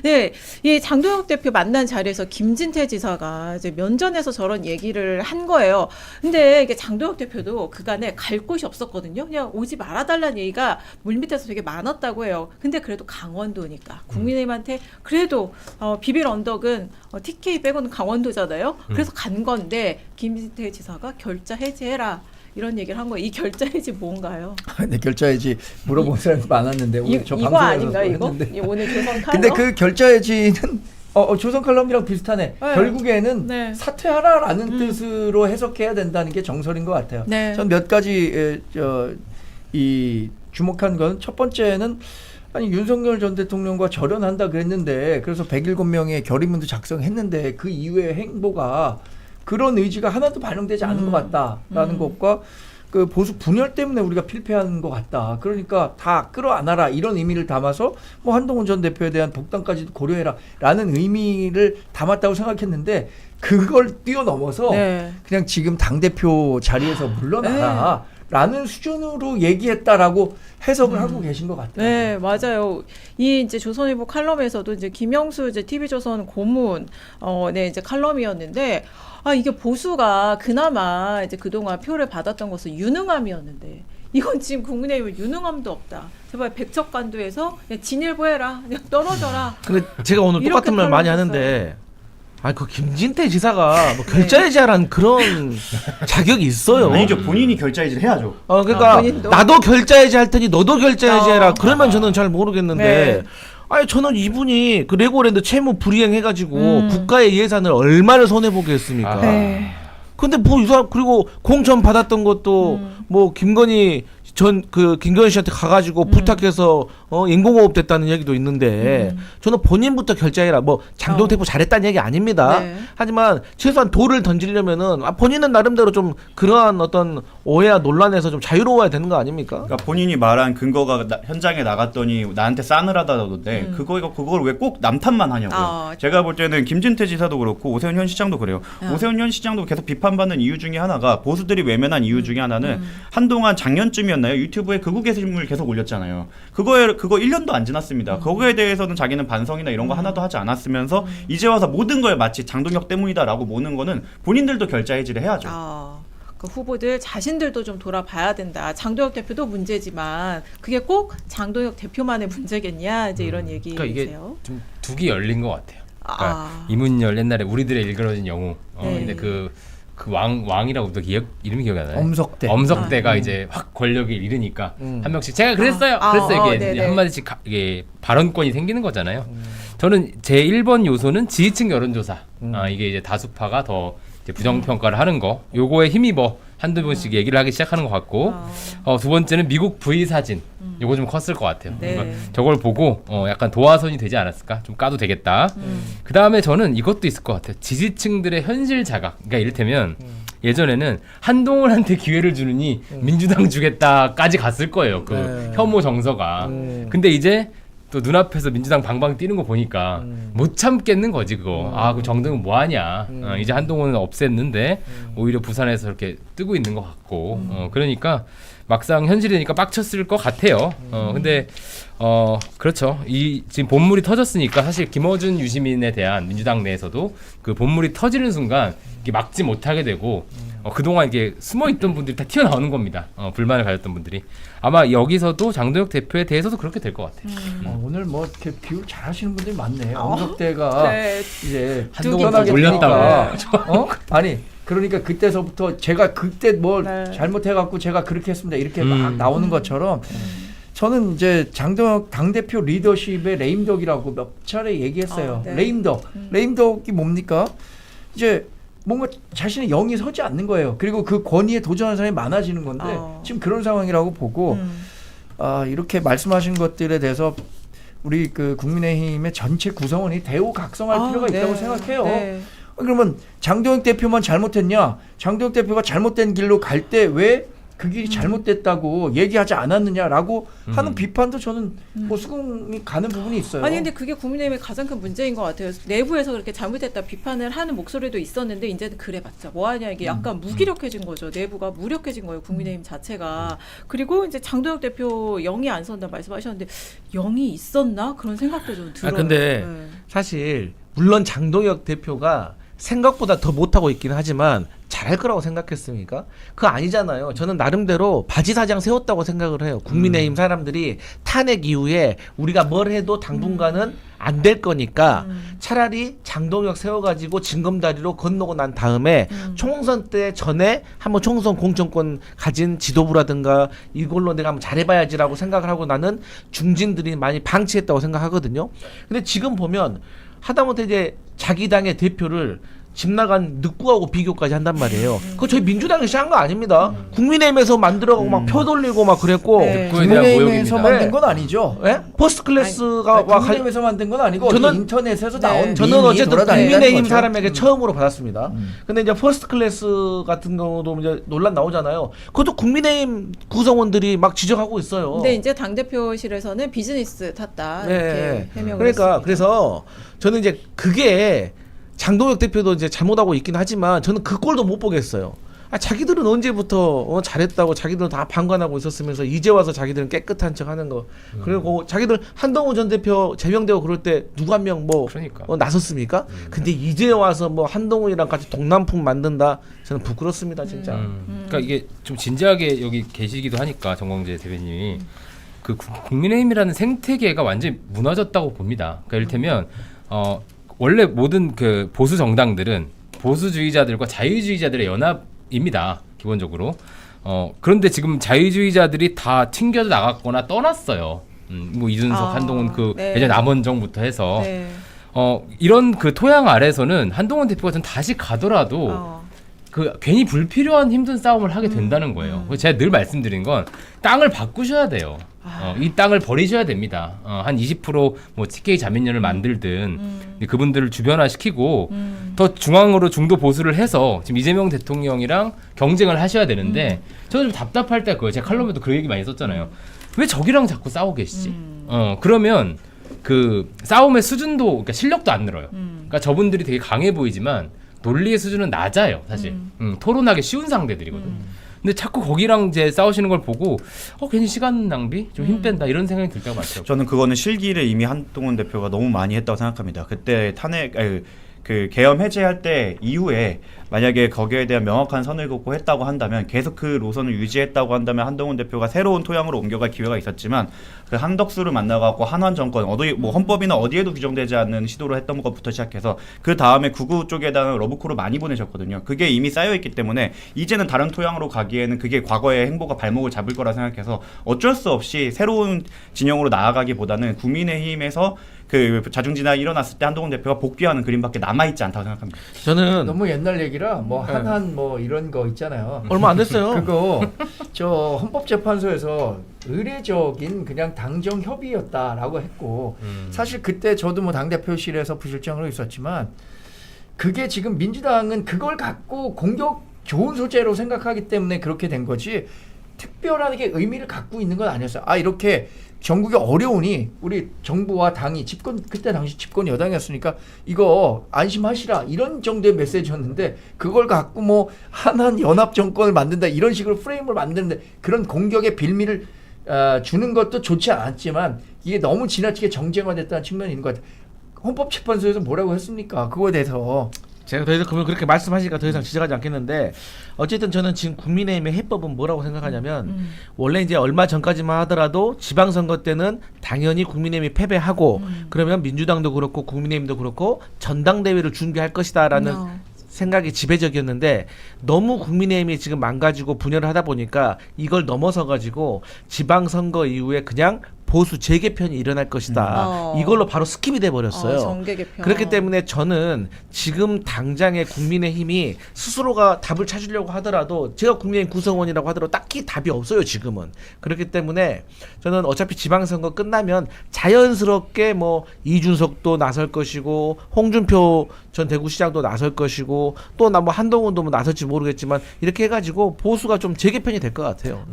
네, 이 장동혁 대표 만난 자리에서 김진태 지사가 이제 면전에서 저런 얘기를 한 거예요. 근데 이게 장동혁 대표도 그간에 갈 곳이 없었거든요. 그냥 오지 말아달라는 얘기가 물밑에서 되게 많았다고 해요. 근데 그래도 강원도니까 국민의힘한테 그래도 비빌 언덕은 TK 빼고는 강원도잖아요. 그래서 간 건데 김진태 지사가 결자 해지해라. 이런 얘기를 한 거예요. 이 결자 해지 뭔가요? 네, 결자 해지 물어본 사람이 많았는데 오늘 저 이거 아닌가요? 이거? 했는데. 오늘 조선 칼럼? 근데 그 결자 해지는 조선 칼럼이랑 비슷하네. 네. 결국에는 네. 사퇴하라라는 뜻으로 해석해야 된다는 게 정설인 것 같아요. 네. 전 몇 가지 이 주목한 건 첫 번째는 아니 윤석열 전 대통령과 절연한다 그랬는데 그래서 107명의 결의문도 작성했는데 그 이후의 행보가 그런 의지가 하나도 반영되지 않은 것 같다라는 것과 그 보수 분열 때문에 우리가 필패한 것 같다. 그러니까 다 끌어안아라 이런 의미를 담아서 뭐 한동훈 전 대표에 대한 복당까지도 고려해라라는 의미를 담았다고 생각했는데 그걸 뛰어넘어서 네. 그냥 지금 당 대표 자리에서 물러나라. 라는 수준으로 얘기했다라고 해석을 하고 계신 것 같아요. 네, 맞아요. 이 이제 조선일보 칼럼에서도 이제 김영수 이제 TV조선 고문 네, 이제 칼럼이었는데 이게 보수가 그나마 이제 그동안 표를 받았던 것은 유능함이었는데 이건 지금 국민의힘은 유능함도 없다. 제발 백척간두에서 그냥 진일보 해라. 그냥 떨어져라. 근데 제가 오늘 이렇게 똑같은 말 많이 칼럼을 하는데 그 김진태 지사가 뭐 결자해지라는 그런 자격이 있어요. 아니죠. 본인이 결자해지를 해야죠. 그러니까 본인도? 나도 결자해지 할 테니 너도 결자해지해라. 그러면 저는 잘 모르겠는데 네. 아니 저는 이분이 그 레고랜드 채무 불이행해가지고 국가의 예산을 얼마를 손해보게 했습니까? 네. 근데 뭐 이 사람 그리고 공천 받았던 것도 뭐 김건희 씨한테 가가지고 부탁해서 인공호흡 됐다는 얘기도 있는데 저는 본인부터 결제해라. 뭐 장동혁 대표 잘했다는 얘기 아닙니다. 네. 하지만 최소한 돌을 던지려면은 본인은 나름대로 좀 그러한 어떤 오해와 논란에서 좀 자유로워야 되는 거 아닙니까? 그러니까 본인이 말한 근거가 현장에 나갔더니 나한테 싸늘하다던데 그걸 왜 꼭 남탓만 하냐고요. 제가 볼 때는 김진태 지사도 그렇고 오세훈 현 시장도 그래요. 오세훈 현 시장도 계속 비판받는 이유 중에 하나가 보수들이 외면한 이유 중에 하나는 한동안 작년쯤이었나요? 유튜브에 극우 게시물 계속 올렸잖아요. 그거 1년도 안 지났습니다. 그거에 대해서는 자기는 반성이나 이런 거 하나도 하지 않았으면서 이제 와서 모든 걸 마치 장동혁 때문이다라고 모는 거는 본인들도 결자 해지를 해야죠. 그 후보들 자신들도 좀 돌아봐야 된다. 장동혁 대표도 문제지만 그게 꼭 장동혁 대표만의 문제겠냐 이제 이런 얘기세요. 그러니까 이게 좀 두기 열린 것 같아요. 그러니까 이문열 옛날에 우리들의 일그러진 영웅. 네. 근데 그 왕이라고 또 이름이 기억이 안 나요. 엄석대. 이제 확 권력을 잃으니까 한 명씩 제가 그랬어요. 이게 한마디씩 이게 발언권이 생기는 거잖아요. 저는 제 1번 요소는 지지층 여론조사. 이게 이제 다수파가 더 이제 부정평가를 하는 거. 요거에 힘입어 한두 번씩 얘기를 하기 시작하는 것 같고 두 번째는 미국 V 사진. 요거 좀 컸을 것 같아요. 네. 그러니까 저걸 보고 약간 도화선이 되지 않았을까? 좀 까도 되겠다. 그 다음에 저는 이것도 있을 것 같아요. 지지층들의 현실 자각. 그러니까 이를테면 예전에는 한동훈한테 기회를 주느니 민주당 주겠다까지 갔을 거예요. 그 혐오 정서가. 근데 이제 또 눈앞에서 민주당 방방 뛰는 거 보니까 못 참겠는 거지 그거. 그 정당은 뭐하냐. 이제 한동훈은 없앴는데 오히려 부산에서 이렇게 뜨고 있는 것 같고. 그러니까 막상 현실이니까 빡쳤을 것 같아요. 근데 그렇죠. 지금 본물이 터졌으니까 사실 김어준 유시민에 대한 민주당 내에서도 그 본물이 터지는 순간 이게 막지 못하게 되고 그동안 이게 숨어있던 분들이 다 튀어나오는 겁니다. 불만을 가졌던 분들이. 아마 여기서도 장동혁 대표에 대해서도 그렇게 될 것 같아요. 오늘 뭐 이렇게 비율 잘하시는 분들이 많네요. 엄석대가 네. 이제 한동훈 올렸다고. 아니 그러니까 그때서부터 제가 그때 뭐 네. 잘못해갖고 제가 그렇게 했습니다 이렇게 막 나오는 것처럼 저는 이제 장동혁 당대표 리더십의 레임덕이라고 몇 차례 얘기했어요. 네. 레임덕이 뭡니까? 이제 뭔가 자신의 영이 서지 않는 거예요. 그리고 그 권위에 도전하는 사람이 많아지는 건데 지금 그런 상황이라고 보고 이렇게 말씀하신 것들에 대해서 우리 그 국민의힘의 전체 구성원이 대우각성할 필요가 있다고 생각해요. 네. 그러면 장동혁 대표만 잘못했냐? 장동혁 대표가 잘못된 길로 갈 때 왜 그 길이 잘못됐다고 얘기하지 않았느냐라고 하는 비판도 저는 뭐 수긍이 가는 부분이 있어요. 아니 근데 그게 국민의힘의 가장 큰 문제인 것 같아요. 내부에서 그렇게 잘못됐다 비판을 하는 목소리도 있었는데 이제는 그래봤자 뭐하냐 이게 약간 무기력해진 거죠. 내부가 무력해진 거예요. 국민의힘 자체가. 그리고 이제 장동혁 대표 영이 안 선다 말씀하셨는데 영이 있었나 그런 생각도 좀 들어요. 근데 네. 사실 물론 장동혁 대표가 생각보다 더 못하고 있기는 하지만 잘할 거라고 생각했습니까? 그거 아니잖아요. 저는 나름대로 바지사장 세웠다고 생각을 해요. 국민의힘 사람들이 탄핵 이후에 우리가 뭘 해도 당분간은 안 될 거니까 차라리 장동혁 세워가지고 징검다리로 건너고 난 다음에 총선 때 전에 한번 총선 공천권 가진 지도부라든가 이걸로 내가 한번 잘해봐야지라고 생각을 하고 나는 중진들이 많이 방치했다고 생각하거든요. 근데 지금 보면 하다못해 이제 자기 당의 대표를 집 나간 늑구하고 비교까지 한단 말이에요. 그거 저희 민주당이 시작한 거 아닙니다. 국민의힘에서 만들어가고 막 표 돌리고 막 그랬고 네. 늑구에 대한 국민의힘에서 모욕입니다. 만든 건 아니죠. 예? 퍼스트 클래스가 와 국민의힘에서 만든 건 아니고 저는- 어디 인터넷에서 네. 나온 저는 밈이 어쨌든 돌아다닌다는 국민의힘 거죠. 사람에게 처음으로 받았습니다. 근데 이제 퍼스트 클래스 같은 경우도 이제 논란 나오잖아요. 그것도 국민의힘 구성원들이 막 지적하고 있어요. 근데 이제 당 대표실에서는 비즈니스 탔다 네. 이렇게 해명을 그러니까 했습니다. 그래서 저는 이제 그게 장동혁 대표도 이제 잘못하고 있긴 하지만 저는 그 꼴도 못 보겠어요. 자기들은 언제부터 잘했다고 자기들은 다 방관하고 있었으면서 이제 와서 자기들은 깨끗한 척 하는 거. 그리고 자기들 한동훈 전 대표 제명되고 그럴 때 누구 한 명 뭐 그러니까. 나섰습니까? 근데 이제 와서 뭐 한동훈이랑 같이 동남풍 만든다. 저는 부끄럽습니다, 진짜. 그러니까 이게 좀 진지하게 여기 계시기도 하니까 정광재 대변인이 그 국민의힘이라는 생태계가 완전히 무너졌다고 봅니다. 그러니까 이를테면 원래 모든 그 보수 정당들은 보수주의자들과 자유주의자들의 연합입니다. 기본적으로. 그런데 지금 자유주의자들이 다 튕겨 나갔거나 떠났어요. 뭐 이준석, 한동훈 네. 예전 남원정부터 해서 네. 이런 그 토양 아래서는 한동훈 대표가 좀 다시 가더라도 그 괜히 불필요한 힘든 싸움을 하게 된다는 거예요. 그래서 제가 늘 말씀드린 건 땅을 바꾸셔야 돼요. 이 땅을 버리셔야 됩니다. 한 20%뭐 TK 자민련을 만들든 그분들을 주변화시키고 더 중앙으로 중도 보수를 해서 지금 이재명 대통령이랑 경쟁을 하셔야 되는데 저는 좀 답답할 때 그거예요. 제가 칼럼에도 그 얘기 많이 썼잖아요. 왜 저기랑 자꾸 싸우고 계시지? 그러면 그 싸움의 수준도 그러니까 실력도 안 늘어요. 그러니까 저분들이 되게 강해 보이지만 논리의 수준은 낮아요, 사실. 토론하기 쉬운 상대들이거든. 근데 자꾸 거기랑 이제 싸우시는 걸 보고 괜히 시간 낭비, 좀 힘 뺀다 이런 생각이 들 때가 많더라고요. 저는 그거는 실기를 이미 한동훈 대표가 너무 많이 했다고 생각합니다. 그때 그 계엄 해제할 때 이후에 만약에 거기에 대한 명확한 선을 긋고 했다고 한다면 계속 그 노선을 유지했다고 한다면 한동훈 대표가 새로운 토양으로 옮겨갈 기회가 있었지만 그 한덕수를 만나갖고 한환 정권 뭐 헌법이나 어디에도 규정되지 않는 시도를 했던 것부터 시작해서 그 다음에 구구 쪽에다가 러브콜을 많이 보내셨거든요. 그게 이미 쌓여있기 때문에 이제는 다른 토양으로 가기에는 그게 과거의 행보가 발목을 잡을 거라 생각해서 어쩔 수 없이 새로운 진영으로 나아가기보다는 국민의힘에서 그 자중진학이 일어났을 때 한동훈 대표가 복귀하는 그림밖에 남아있지 않다고 생각합니다. 저는 너무 옛날 얘기라 뭐 한한 뭐 이런 거 있잖아요. 얼마 안 됐어요. 그거 저 헌법재판소에서 의례적인 그냥 당정 협의였다라고 했고 사실 그때 저도 뭐 당대표실에서 부실장으로 있었지만 그게 지금 민주당은 그걸 갖고 공격 좋은 소재로 생각하기 때문에 그렇게 된 거지 특별하게 의미를 갖고 있는 건 아니었어요. 이렇게 전국이 어려우니 우리 정부와 당이 그때 당시 집권 여당이었으니까 이거 안심하시라 이런 정도의 메시지였는데 그걸 갖고 뭐 한한 연합 정권을 만든다 이런 식으로 프레임을 만드는데 그런 공격의 빌미를 주는 것도 좋지 않았지만 이게 너무 지나치게 정쟁화됐다는 측면이 있는 것 같아요. 헌법재판소에서 뭐라고 했습니까? 그거에 대해서. 제가 더 이상 그러면 그렇게 말씀하시니까 더 이상 지적하지 않겠는데 어쨌든 저는 지금 국민의힘의 해법은 뭐라고 생각하냐면 원래 이제 얼마 전까지만 하더라도 지방선거 때는 당연히 국민의힘이 패배하고 그러면 민주당도 그렇고 국민의힘도 그렇고 전당대회를 준비할 것이다라는 생각이 지배적이었는데 너무 국민의힘이 지금 망가지고 분열을 하다 보니까 이걸 넘어서 가지고 지방선거 이후에 그냥 보수 재개편이 일어날 것이다. 이걸로 바로 스킵이 돼버렸어요. 정계 개편. 그렇기 때문에 저는 지금 당장의 국민의힘이 스스로가 답을 찾으려고 하더라도 제가 국민의힘 구성원이라고 하더라도 딱히 답이 없어요. 지금은. 그렇기 때문에 저는 어차피 지방선거 끝나면 자연스럽게 뭐 이준석도 나설 것이고 홍준표 전 대구시장도 나설 것이고 또 뭐 한동훈도 뭐 나설지 모르겠지만 이렇게 해가지고 보수가 좀 재개편이 될 것 같아요.